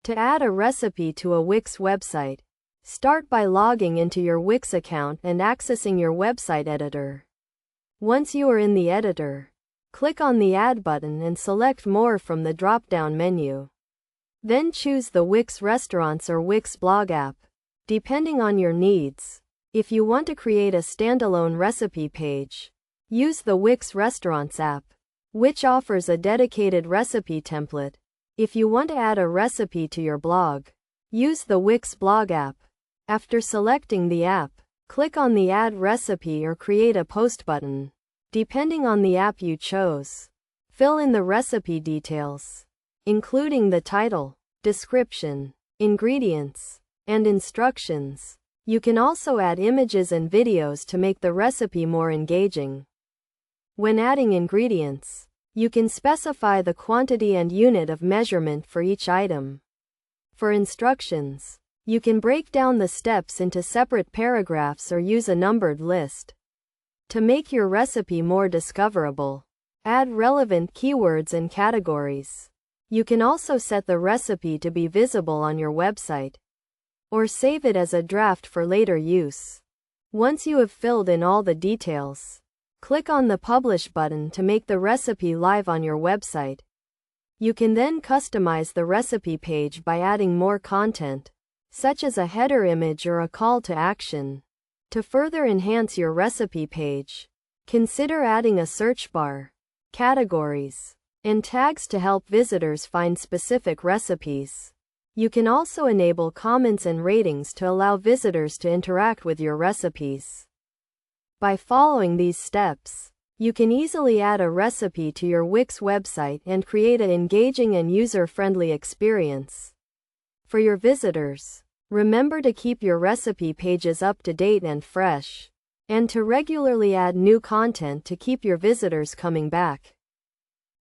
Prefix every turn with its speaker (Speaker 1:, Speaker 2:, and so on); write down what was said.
Speaker 1: To add a recipe to a Wix website, start by logging into your Wix account and accessing your website editor. Once you are in the editor, click on the Add button and select More from the drop-down menu. Then choose the Wix Restaurants or Wix Blog app, depending on your needs. If you want to create a standalone recipe page, use the Wix Restaurants app, which offers a dedicated recipe template. If you want to add a recipe to your blog, use the Wix Blog app. After selecting the app, click on the Add Recipe or Create a Post button, depending on the app you chose. Fill in the recipe details, including the title, description, ingredients, and instructions. You can also add images and videos to make the recipe more engaging. When adding ingredients, you can specify the quantity and unit of measurement for each item. For instructions, you can break down the steps into separate paragraphs or use a numbered list. To make your recipe more discoverable, add relevant keywords and categories. You can also set the recipe to be visible on your website, or save it as a draft for later use. Once you have filled in all the details, click on the Publish button to make the recipe live on your website. You can then customize the recipe page by adding more content, such as a header image or a call to action. To further enhance your recipe page, consider adding a search bar, categories, and tags to help visitors find specific recipes. You can also enable comments and ratings to allow visitors to interact with your recipes. By following these steps, you can easily add a recipe to your Wix website and create an engaging and user-friendly experience. For your visitors, remember to keep your recipe pages up to date and fresh, and to regularly add new content to keep your visitors coming back.